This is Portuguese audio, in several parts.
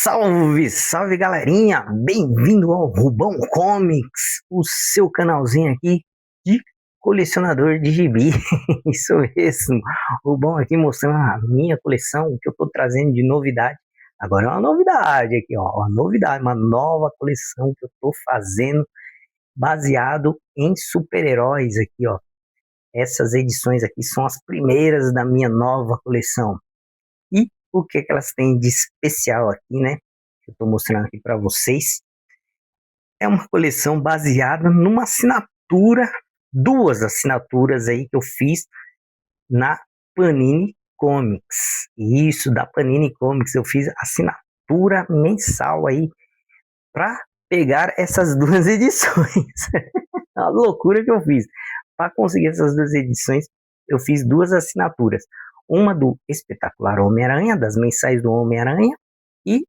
Salve, salve galerinha! Bem-vindo ao Rubão Comics, o seu canalzinho aqui de colecionador de gibi. Isso mesmo, Rubão aqui mostrando a minha coleção, o que eu tô trazendo de novidade. Agora é uma novidade aqui, ó, uma novidade, uma nova coleção que eu tô fazendo baseado em super-heróis aqui, ó. Essas edições aqui são as primeiras da minha nova coleção. E o que elas têm de especial aqui, né? Que eu estou mostrando aqui para vocês. É uma coleção baseada numa assinatura, duas assinaturas aí que eu fiz na Panini Comics. Isso, da Panini Comics, eu fiz assinatura mensal aí para pegar essas duas edições. A loucura que eu fiz. Para conseguir essas duas edições, eu fiz duas assinaturas. Uma do Espetacular Homem-Aranha, das mensais do Homem-Aranha, e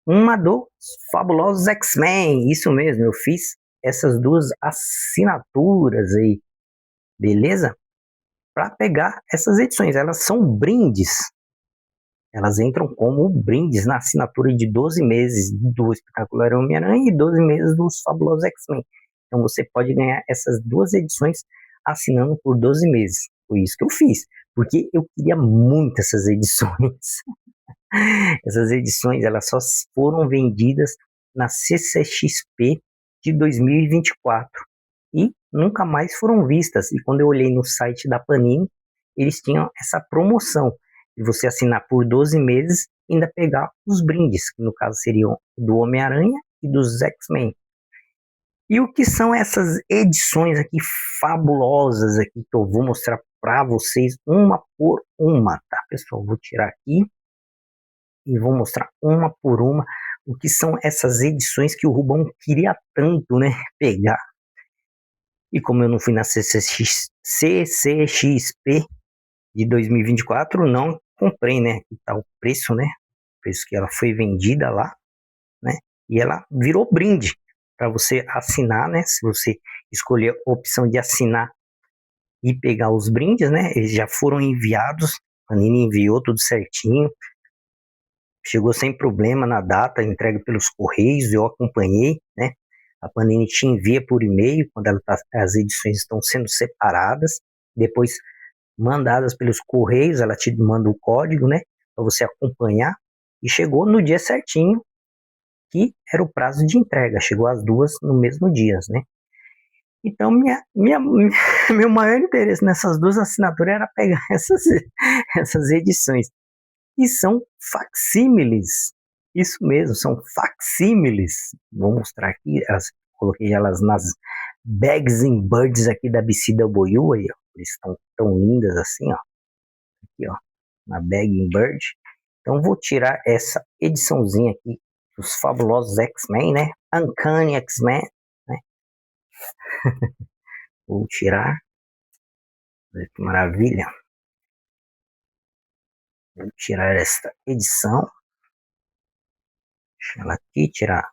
uma dos Fabulosos X-Men. Isso mesmo, eu fiz essas duas assinaturas aí, beleza? Para pegar essas edições, elas são brindes. Elas entram como brindes na assinatura de 12 meses do Espetacular Homem-Aranha e 12 meses dos Fabulosos X-Men. Então você pode ganhar essas duas edições assinando por 12 meses. Foi isso que eu fiz, porque eu queria muito essas edições. Essas edições elas só foram vendidas na CCXP de 2024 e nunca mais foram vistas. E quando eu olhei no site da Panini, eles tinham essa promoção de você assinar por 12 meses e ainda pegar os brindes, que no caso seriam do Homem-Aranha e dos X-Men. E o que são essas edições aqui fabulosas aqui que eu vou mostrar para vocês uma por uma, tá, pessoal? Vou tirar aqui e vou mostrar uma por uma o que são essas edições que o Rubão queria tanto, né, pegar. E como eu não fui na CCXP de 2024, não comprei, né? Aqui tá o preço, né? O preço que ela foi vendida lá, né? E ela virou brinde para você assinar, né? Se você escolher a opção de assinar e pegar os brindes, né? Eles já foram enviados, a Panini enviou tudo certinho. Chegou sem problema na data, entregue pelos Correios, eu acompanhei, né? A Panini te envia por e-mail quando as edições estão sendo separadas, depois mandadas pelos Correios, ela te manda o código, né? Para você acompanhar, e chegou no dia certinho, que era o prazo de entrega, chegou as duas no mesmo dia, né? Então, meu maior interesse nessas duas assinaturas era pegar essas edições. E são facsímiles. Isso mesmo, são facsímiles. Vou mostrar aqui, coloquei elas nas Bags and Birds aqui da BCW, aí, ó. Eles estão tão lindas assim, ó. Aqui, ó, na Bag and Bird. Então vou tirar essa ediçãozinha aqui dos Fabulosos X-Men, né? Uncanny X-Men, né? Vou tirar. Olha que maravilha. Vou tirar esta edição. Deixa ela aqui, tirar.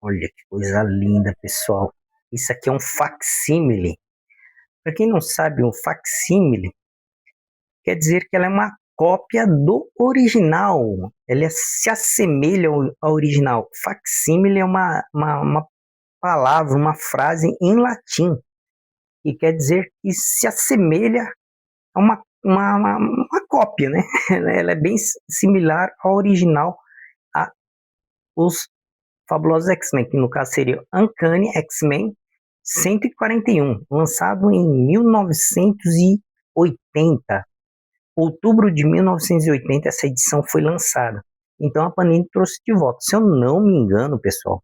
Olha que coisa linda, pessoal. Isso aqui é um facsímile. Para quem não sabe, um facsímile quer dizer que ela é uma cópia do original. Ela se assemelha ao original. Facsímile é uma palavra, uma frase em latim, que quer dizer que se assemelha a uma cópia, né? Ela é bem similar ao original, a os Fabulosos X-Men, que no caso seria Uncanny X-Men 141, lançado em 1980. Outubro de 1980, essa edição foi lançada. Então a Panini trouxe de volta. Se eu não me engano, pessoal,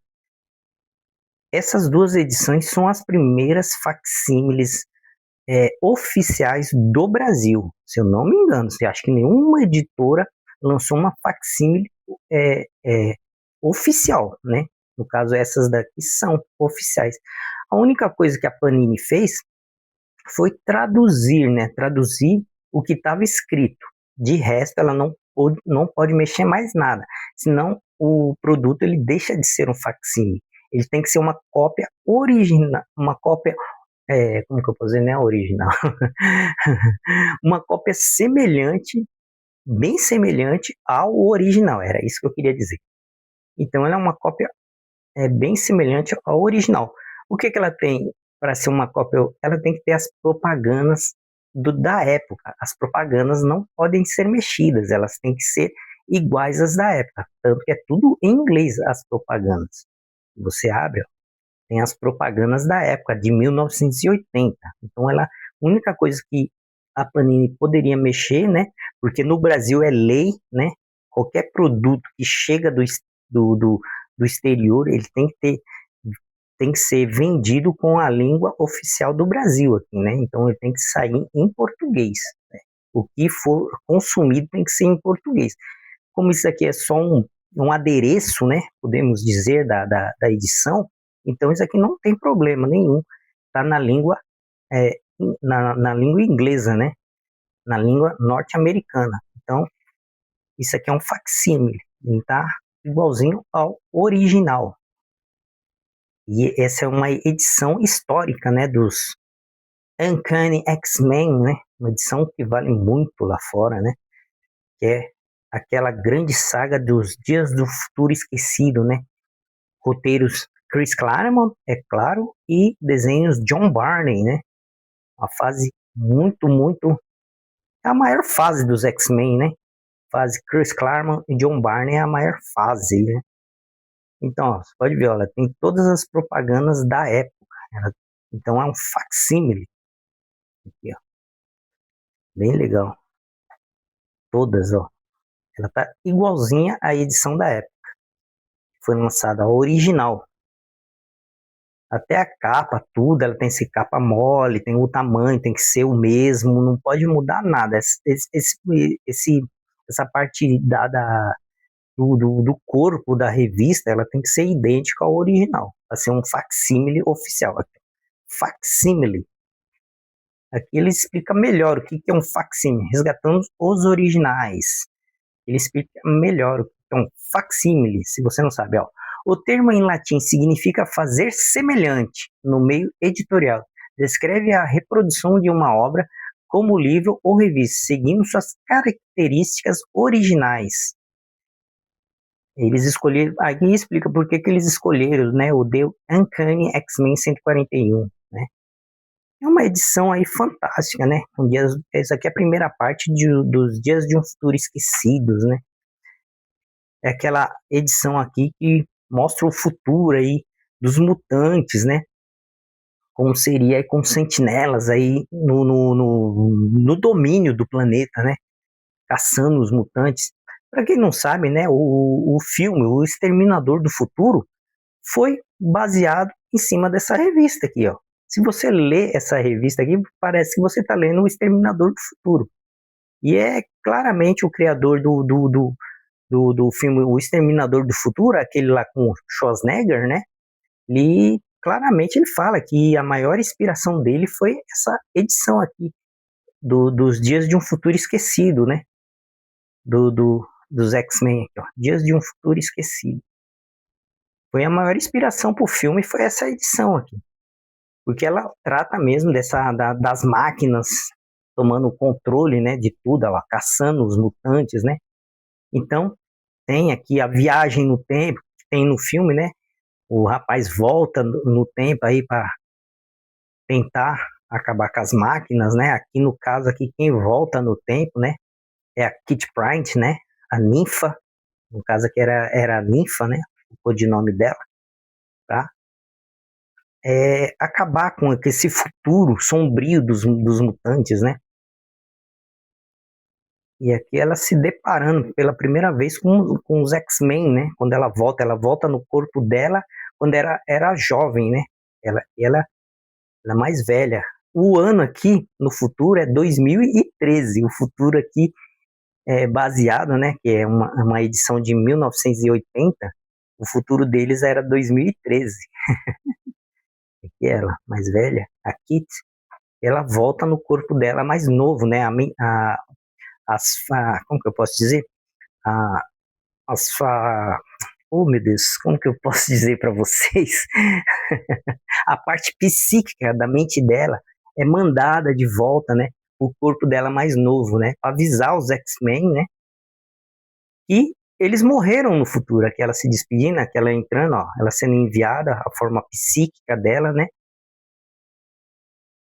essas duas edições são as primeiras facsímiles oficiais do Brasil. Se eu não me engano, você acha que nenhuma editora lançou uma facsímile oficial, né? No caso, essas daqui são oficiais. A única coisa que a Panini fez foi traduzir, né? Traduzir o que estava escrito. De resto, ela não pode mexer mais nada. Senão, o produto ele deixa de ser um facsímile. Ele tem que ser uma cópia original, uma cópia, como que eu posso dizer, né? Original. Uma cópia semelhante bem semelhante ao original, era isso que eu queria dizer. Então ela é uma cópia bem semelhante ao original. O que ela tem para ser uma cópia? Ela tem que ter as propagandas da época. As propagandas não podem ser mexidas, elas têm que ser iguais às da época. Tanto que é tudo em inglês as propagandas. Você abre, ó, tem as propagandas da época, de 1980. Então a única coisa que a Panini poderia mexer, né? Porque no Brasil é lei, né? Qualquer produto que chega do exterior, ele tem que ser vendido com a língua oficial do Brasil aqui, né? Então ele tem que sair em português, né? O que for consumido tem que ser em português. Como isso aqui é só um adereço, né? Podemos dizer da edição, então isso aqui não tem problema nenhum. Está na língua na língua inglesa, né? Na língua norte-americana. Então isso aqui é um facsímile, ele está igualzinho ao original. E essa é uma edição histórica, né, dos Uncanny X-Men, né, uma edição que vale muito lá fora, né, que é aquela grande saga dos Dias do Futuro Esquecido, né, roteiros Chris Claremont, é claro, e desenhos John Barney, né, uma fase muito, a maior fase dos X-Men, né, fase Chris Claremont e John Barney é a maior fase, né. Então, ó, você pode ver, ó, ela tem todas as propagandas da época. Então é um facsímile. Aqui, ó. Bem legal. Todas, ó. Ela tá igualzinha à edição da época. Foi lançada a original. Até a capa, tudo, ela tem esse capa mole, tem o tamanho, tem que ser o mesmo, não pode mudar nada. Essa parte do corpo da revista, ela tem que ser idêntica ao original, para ser um facsímile oficial. Facsímile. Aqui ele explica melhor o que é um facsímile, resgatando os originais. Ele explica melhor o que é um facsímile, se você não sabe. Ó. O termo em latim significa fazer semelhante no meio editorial. Descreve a reprodução de uma obra como livro ou revista, seguindo suas características originais. Eles escolheram, aqui explica por que eles escolheram, né, o The Uncanny X-Men 141, né? É uma edição aí fantástica, né? Essa aqui é a primeira parte dos Dias de um Futuro Esquecidos, né? É aquela edição aqui que mostra o futuro aí dos mutantes, né? Como seria aí com sentinelas aí no domínio do planeta, né? Caçando os mutantes. Para quem não sabe, né? O filme, O Exterminador do Futuro, foi baseado em cima dessa revista aqui, ó. Se você lê essa revista aqui, parece que você está lendo O Exterminador do Futuro. E é claramente o criador do filme O Exterminador do Futuro, aquele lá com o Schwarzenegger, né? Claramente ele fala que a maior inspiração dele foi essa edição aqui, dos Dias de um Futuro Esquecido, né? Dos X-Men, Dias de um Futuro Esquecido. Foi a maior inspiração para o filme, foi essa edição aqui. Porque ela trata mesmo das máquinas tomando o controle, né, de tudo, ela caçando os mutantes, né? Então, tem aqui a viagem no tempo, que tem no filme, né? O rapaz volta no tempo aí para tentar acabar com as máquinas, né? Aqui no caso aqui, quem volta no tempo, né? É a Kitty Pryde, né? A ninfa, no caso aqui era a ninfa, né? O codinome dela, tá? Acabar com esse futuro sombrio dos mutantes, né? E aqui ela se deparando pela primeira vez com os X-Men, né? Quando ela volta no corpo dela quando era jovem, né? Ela é mais velha. O ano aqui no futuro é 2013. O futuro aqui é baseado, né? Que é uma edição de 1980. O futuro deles era 2013. Aqui ela, mais velha, a Kit, ela volta no corpo dela mais novo, né? Como que eu posso dizer? Oh, meu Deus, como que eu posso dizer para vocês? A parte psíquica da mente dela é mandada de volta, né? O corpo dela mais novo, né? Para avisar os X-Men, né? E eles morreram no futuro, aquela se despedindo, aquela entrando, ó, ela sendo enviada, a forma psíquica dela, né?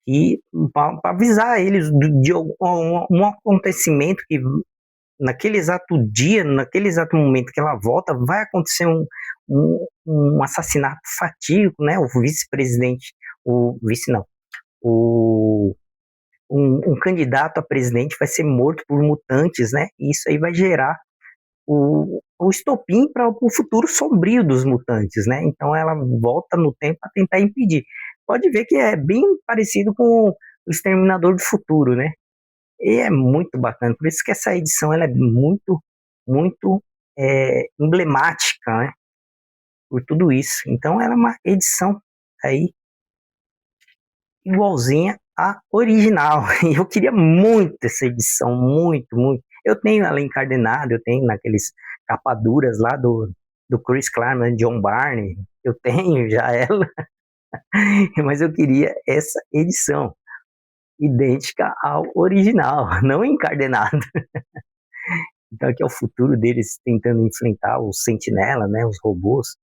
E para avisar eles de um acontecimento que naquele exato dia, naquele exato momento que ela volta, vai acontecer um assassinato fatídico, né? O vice-presidente, o vice não, o um candidato a presidente vai ser morto por mutantes, né? E isso aí vai gerar o estopim para o futuro sombrio dos mutantes, né? Então ela volta no tempo para tentar impedir. Pode ver que é bem parecido com o Exterminador do Futuro, né? E é muito bacana, por isso que essa edição ela é muito emblemática, né? Por tudo isso. Então ela é uma edição aí igualzinha à original. E eu queria muito essa edição, muito. Eu tenho ela encadenada, eu tenho naqueles capaduras lá do Chris Claremont, John Barney, eu tenho já ela, mas eu queria essa edição, idêntica ao original, não encadenada. Então aqui é o futuro deles tentando enfrentar os Sentinela, né, os robôs,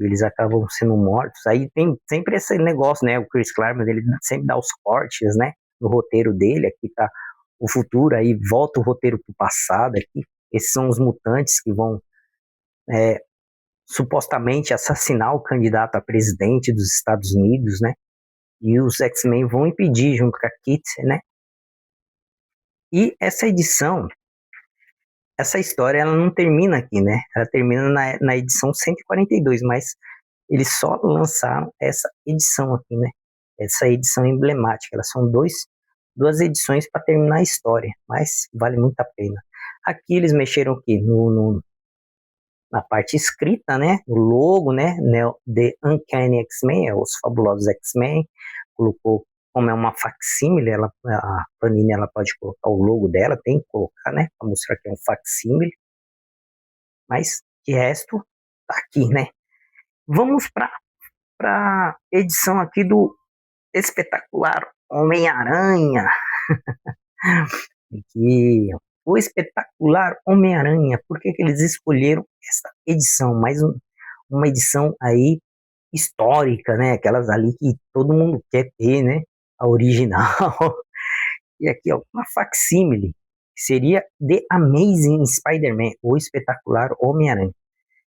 e eles acabam sendo mortos. Aí tem sempre esse negócio, né, o Chris Claremont, ele sempre dá os cortes, né, no roteiro dele, aqui tá o futuro, aí volta o roteiro pro passado aqui. Esses são os mutantes que vão supostamente assassinar o candidato a presidente dos Estados Unidos, né? E os X-Men vão impedir junto com a Kitty, né? E essa edição, essa história, ela não termina aqui, né? Ela termina na edição 142, mas eles só lançaram essa edição aqui, né? Essa edição emblemática. Elas são duas edições para terminar a história, mas vale muito a pena. Aqui eles mexeram aqui na parte escrita, né? O logo, né? The Uncanny X-Men, os fabulosos X-Men. Colocou, como é uma facsímile, a Panini ela pode colocar o logo dela, tem que colocar, né? Para mostrar que é um facsímile. Mas de resto, tá aqui, né? Vamos para edição aqui do espetacular Homem-Aranha. Que o espetacular Homem-Aranha, por que eles escolheram essa edição? Uma edição aí histórica, né? Aquelas ali que todo mundo quer ter, né? A original. E aqui, ó, uma facsímile, que seria The Amazing Spider-Man, o espetacular Homem-Aranha.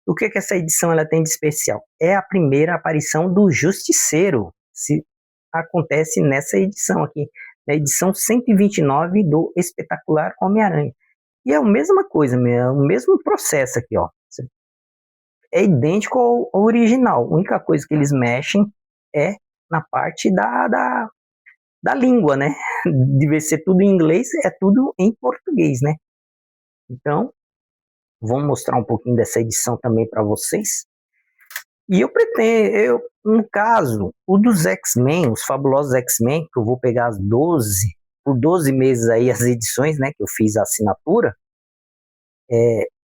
O que essa edição ela tem de especial? É a primeira aparição do Justiceiro. Se acontece nessa edição aqui, na edição 129 do espetacular Homem-Aranha. E é a mesma coisa, é o mesmo processo aqui, ó. É idêntico ao original. A única coisa que eles mexem é na parte da língua, né? De ser tudo em inglês, é tudo em português, né? Então, vou mostrar um pouquinho dessa edição também para vocês. E eu pretendo, no caso, o dos X-Men, os fabulosos X-Men, que eu vou pegar as 12, por 12 meses aí as edições, né, que eu fiz a assinatura,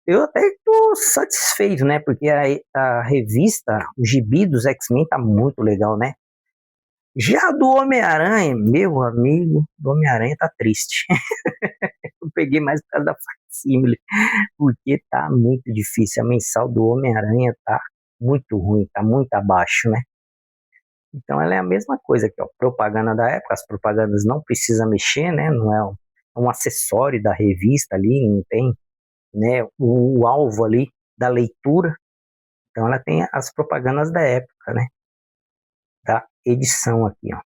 eu até estou satisfeito, né, porque a revista, o gibi dos X-Men tá muito legal, né. Já do Homem-Aranha, meu amigo, do Homem-Aranha tá triste. Eu peguei mais por causa da facsímile, porque tá muito difícil. A mensal do Homem-Aranha tá muito ruim, tá muito abaixo, né? Então ela é a mesma coisa aqui, ó. Propaganda da época, as propagandas não precisa mexer, né? Não é um acessório da revista ali, não tem, né, o alvo ali da leitura. Então ela tem as propagandas da época, né? Da edição aqui, ó.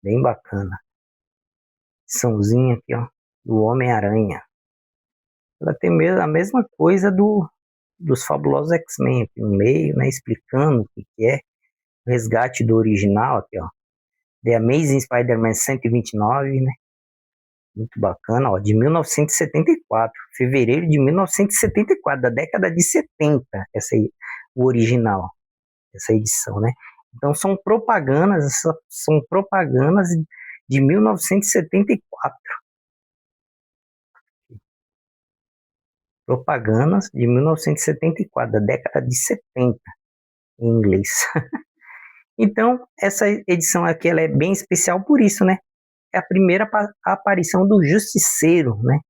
Bem bacana. Ediçãozinha aqui, ó, do Homem-Aranha. Ela tem a mesma coisa dos fabulosos X-Men aqui no meio, né? Explicando o que é o resgate do original aqui, ó. The Amazing Spider-Man 129, né? Muito bacana, ó, de 1974, fevereiro de 1974, da década de 70, essa aí, o original, essa edição, né? Então são propagandas de 1974. Propagandas de 1974, da década de 70, em inglês. Então, essa edição aqui ela é bem especial por isso, né? É a primeira aparição do Justiceiro, né?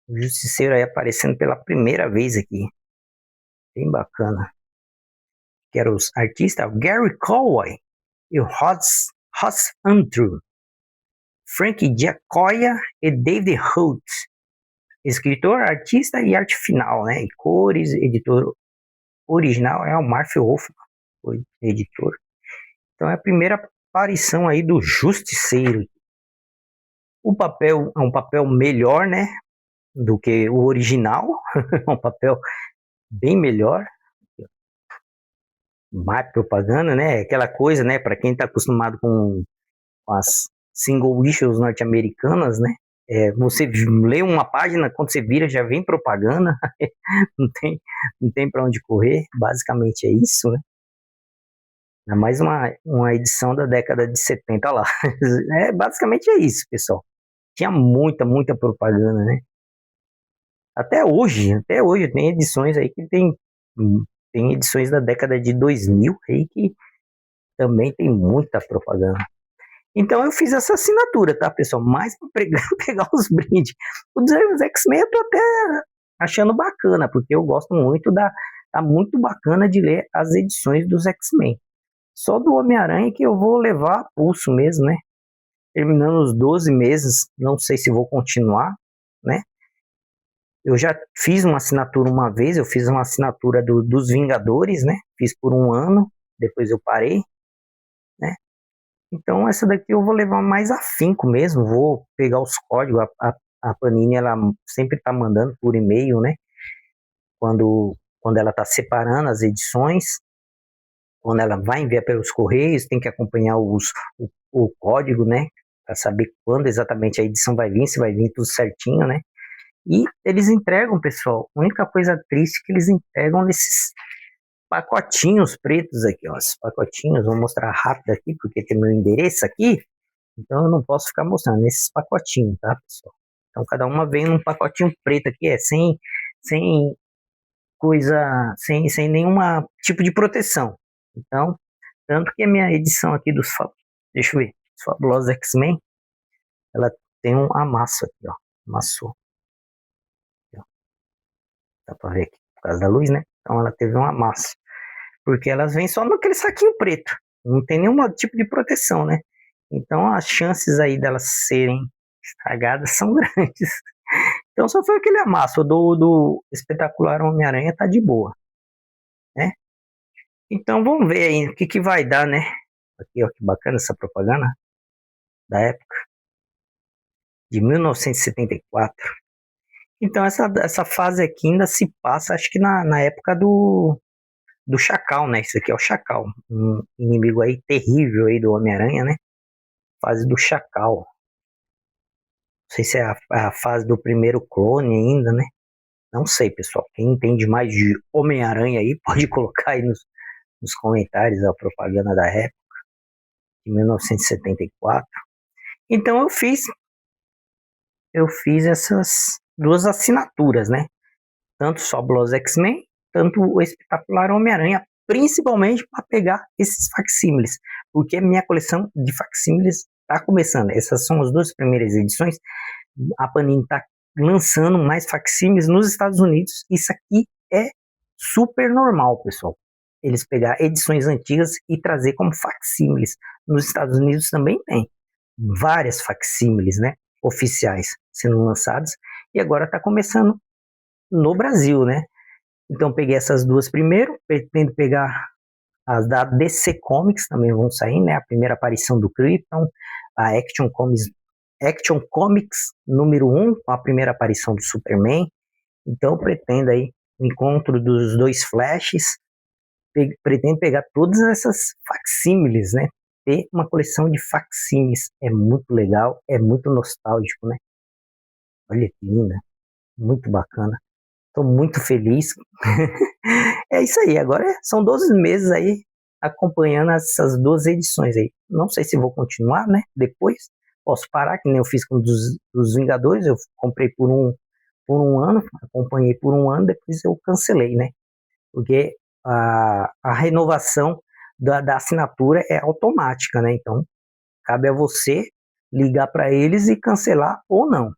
O Justiceiro aí aparecendo pela primeira vez aqui. Bem bacana. Que eram os artistas, o Gary Conway e o Hoss Andrew, Frank Giacoia e David Holt. Escritor, artista e arte final, né? E cores, editor original é o Marv Wolfman, foi editor. Então é a primeira aparição aí do Justiceiro. O papel é um papel melhor, né? Do que o original. É um papel bem melhor. Mais propaganda, né? Aquela coisa, né? Para quem está acostumado com as single issues norte-americanas, né? Você lê uma página, quando você vira já vem propaganda, não tem para onde correr, basicamente é isso, né? É mais uma edição da década de 70 lá. Basicamente é isso, pessoal. Tinha muita propaganda, né? Até hoje tem edições aí que tem edições da década de 2000 aí que também tem muita propaganda. Então eu fiz essa assinatura, tá, pessoal? Mais para pegar os brindes. Os X-Men eu tô até achando bacana, porque eu gosto muito tá muito bacana de ler as edições dos X-Men. Só do Homem-Aranha que eu vou levar a pulso mesmo, né? Terminando os 12 meses, não sei se vou continuar, né? Eu já fiz uma assinatura uma vez, eu fiz uma assinatura dos Vingadores, né? Fiz por um ano, depois eu parei, né? Então essa daqui eu vou levar mais afinco mesmo, vou pegar os códigos, a Panini ela sempre tá mandando por e-mail, né? Quando ela tá separando as edições, quando ela vai enviar pelos correios, tem que acompanhar o código, né? Para saber quando exatamente a edição vai vir, se vai vir tudo certinho, né? E eles entregam, pessoal, a única coisa triste é que eles entregam nesses pacotinhos pretos aqui, ó, esses pacotinhos, vou mostrar rápido aqui, porque tem meu endereço aqui, então eu não posso ficar mostrando nesses pacotinhos, tá, pessoal? Então cada uma vem num pacotinho preto aqui, sem coisa, sem nenhuma tipo de proteção. Então, tanto que a minha edição aqui deixa eu ver, dos Fabulosos X-Men, ela tem um amasso aqui, ó, amassou. Dá pra ver aqui, por causa da luz, né? Então ela teve um amasso. Porque elas vêm só naquele saquinho preto. Não tem nenhum tipo de proteção, né? Então as chances aí delas serem estragadas são grandes. Então só foi aquele amasso. Do Espetacular Homem-Aranha tá de boa, né? Então vamos ver aí o que vai dar, né? Aqui, ó, que bacana essa propaganda da época de 1974. Então essa fase aqui ainda se passa, acho que na época do Chacal, né? Isso aqui é o Chacal, um inimigo aí terrível aí do Homem-Aranha, né? Fase do Chacal. Não sei se é a fase do primeiro clone ainda, né? Não sei, pessoal. Quem entende mais de Homem-Aranha aí pode colocar aí nos comentários a propaganda da época, de 1974. Então eu fiz essas duas assinaturas, né? Tanto o Fabulosos X-Men, tanto o Espetacular Homem-Aranha, principalmente para pegar esses facsímiles, porque a minha coleção de facsímiles está começando. Essas são as duas primeiras edições. A Panini está lançando mais facsímiles nos Estados Unidos. Isso aqui é super normal, pessoal. Eles pegar edições antigas e trazer como facsímiles. Nos Estados Unidos também tem várias facsímiles, né, oficiais sendo lançados. E agora está começando no Brasil, né? Então peguei essas duas primeiro, pretendo pegar as da DC Comics, também vão sair, né? A primeira aparição do Krypton, a Action Comics número 1, com a primeira aparição do Superman. Então pretendo aí o encontro dos dois Flashes, pretendo pegar todas essas facsímiles, né? Ter uma coleção de facsímiles é muito legal, é muito nostálgico, né? Olha que linda, muito bacana. Estou muito feliz. É isso aí, agora são 12 meses aí acompanhando essas duas edições aí. Não sei se vou continuar, né? Depois posso parar, que nem eu fiz com dos Vingadores, eu comprei por um ano, acompanhei por um ano, depois eu cancelei, né? Porque a renovação da assinatura é automática, né? Então, cabe a você ligar para eles e cancelar ou não.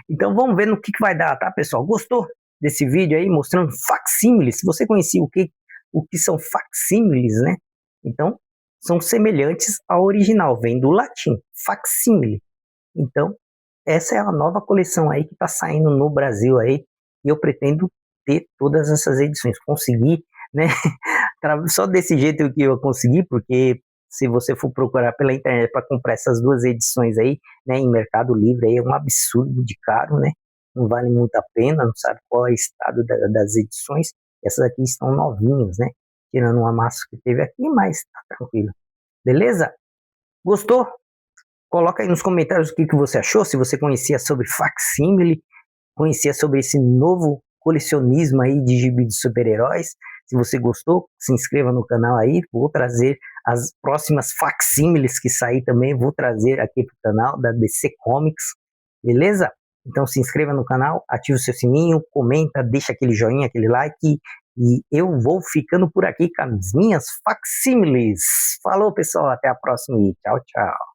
Então vamos ver no que vai dar, tá, pessoal? Gostou desse vídeo aí mostrando facsímiles? Se você conhecia o que são facsímiles, né? Então, são semelhantes ao original, vem do latim, facsímile. Então, essa é a nova coleção aí que está saindo no Brasil aí, e eu pretendo ter todas essas edições, conseguir, né? Só desse jeito que eu consegui, porque se você for procurar pela internet para comprar essas duas edições aí, né, em Mercado Livre, aí é um absurdo de caro, né? Não vale muito a pena, não sabe qual é o estado das edições. Essas aqui estão novinhas, né? Tirando uma massa que teve aqui, mas tá tranquilo. Beleza? Gostou? Coloca aí nos comentários o que você achou, se você conhecia sobre facsímile, conhecia sobre esse novo colecionismo aí de gibi de super-heróis. Se você gostou, se inscreva no canal aí, vou trazer as próximas facsímiles que sair também, vou trazer aqui pro canal da DC Comics, beleza? Então se inscreva no canal, ative o seu sininho, comenta, deixa aquele joinha, aquele like, e eu vou ficando por aqui com as minhas facsímiles. Falou, pessoal, até a próxima e tchau, tchau.